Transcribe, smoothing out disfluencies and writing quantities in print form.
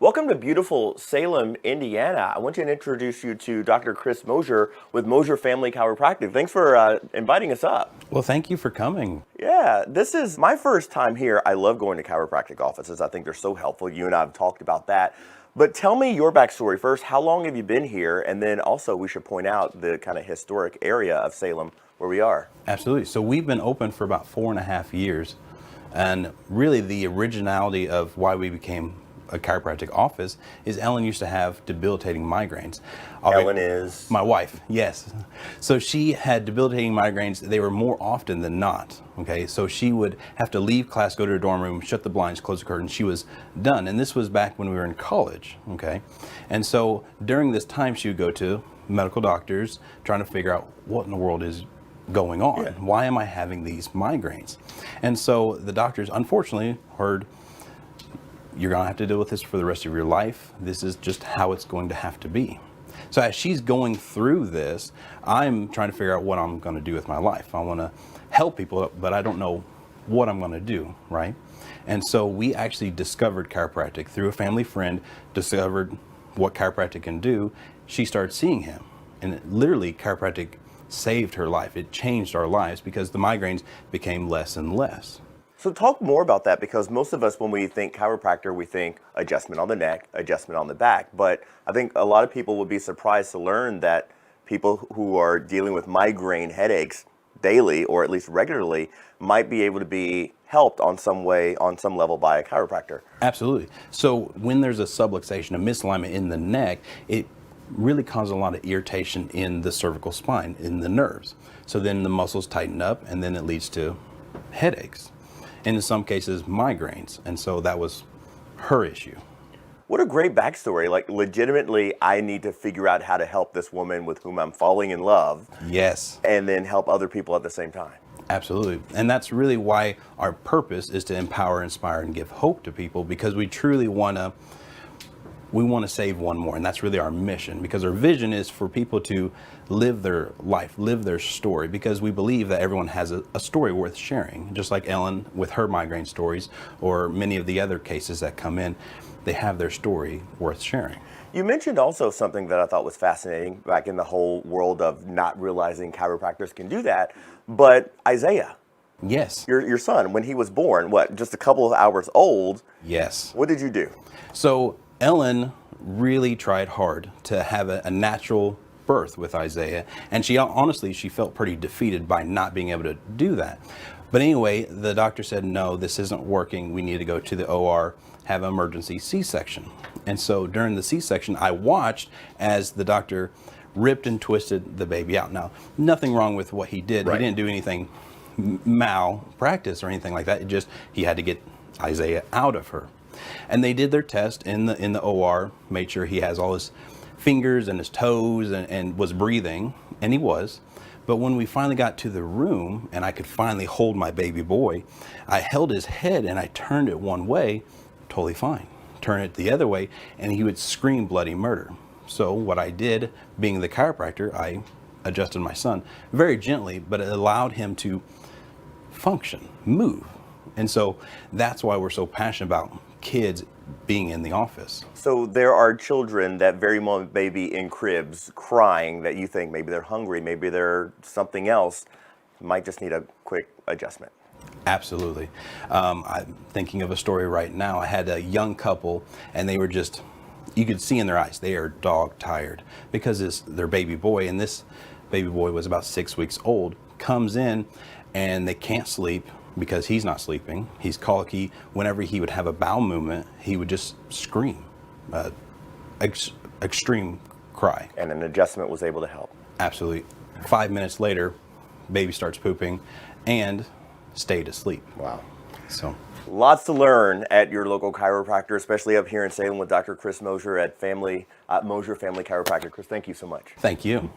Welcome to beautiful Salem, Indiana. I want to introduce you to Dr. Chris Mosier with Mosier Family Chiropractic. Thanks for inviting us up. Well, thank you for coming. Yeah, this is my first time here. I love going to chiropractic offices. I think they're so helpful. You and I have talked about that. But tell me your backstory first. How long have you been here? And then also we should point out the kind of historic area of Salem where we are. Absolutely. So we've been open for about 4.5 years. And really the originality of why we became a chiropractic office is Ellen used to have debilitating migraines. Ellen is? My wife, yes. So she had debilitating migraines. They were more often than not, okay? So she would have to leave class, go to her dorm room, shut the blinds, close the curtains. She was done. And this was back when we were in college, okay? And so during this time, she would go to medical doctors trying to figure out what in the world is going on. Yeah. Why am I having these migraines? And so the doctors unfortunately heard, you're going to have to deal with this for the rest of your life. This is just how it's going to have to be. So as she's going through this, I'm trying to figure out what I'm going to do with my life. I want to help people, but I don't know what I'm going to do, right? And so we actually discovered chiropractic through a family friend, discovered what chiropractic can do. She started seeing him, and literally chiropractic saved her life. It changed our lives because the migraines became less and less. So talk more about that, because most of us, when we think chiropractor, we think adjustment on the neck, adjustment on the back. But I think a lot of people would be surprised to learn that people who are dealing with migraine headaches daily, or at least regularly, might be able to be helped on some way, on some level, by a chiropractor. Absolutely. So when there's a subluxation, a misalignment in the neck, it really causes a lot of irritation in the cervical spine, in the nerves. So then the muscles tighten up, and then it leads to headaches. And in some cases, migraines. And so that was her issue. What a great backstory. Like, legitimately, I need to figure out how to help this woman with whom I'm falling in love. Yes. And then help other people at the same time. Absolutely. And that's really why our purpose is to empower, inspire, and give hope to people, because we truly want to save one more. And that's really our mission, because our vision is for people to live their life, live their story, because we believe that everyone has a story worth sharing. Just like Ellen with her migraine stories, or many of the other cases that come in, they have their story worth sharing. You mentioned also something that I thought was fascinating back in the whole world of not realizing chiropractors can do that, but Isaiah. Yes. Your son, when he was born, what, just a couple of hours old? Yes. What did you do? So Ellen really tried hard to have a natural birth with Isaiah, and she felt pretty defeated by not being able to do that. But anyway, the doctor said, no, this isn't working. We need to go to the OR, have an emergency C-section. And so during the C-section, I watched as the doctor ripped and twisted the baby out. Now, nothing wrong with what he did. Right. He didn't do anything malpractice or anything like that. It just, he had to get Isaiah out of her. And they did their test in the OR, made sure he has all his fingers and his toes and was breathing, and he was. But when we finally got to the room and I could finally hold my baby boy, I held his head and I turned it one way, totally fine. Turn it the other way, and he would scream bloody murder. So what I did, being the chiropractor, I adjusted my son very gently, but it allowed him to function, move. And so that's why we're so passionate about kids being in the office. So there are children that very moment baby in cribs crying that you think maybe they're hungry, maybe they're something else, might just need a quick adjustment. Absolutely. I'm thinking of a story right now. I had a young couple, and they were just, you could see in their eyes, they are dog tired, because it's their baby boy, and this baby boy was about 6 weeks old, comes in and they can't sleep because he's not sleeping. He's colicky. Whenever he would have a bowel movement, he would just scream, extreme cry. And an adjustment was able to help. Absolutely. 5 minutes later, baby starts pooping and stayed asleep. Wow. So Lots to learn at your local chiropractor, especially up here in Salem with Dr. Chris Mosier at Mosier Family Chiropractic. Chris, thank you so much. thank you.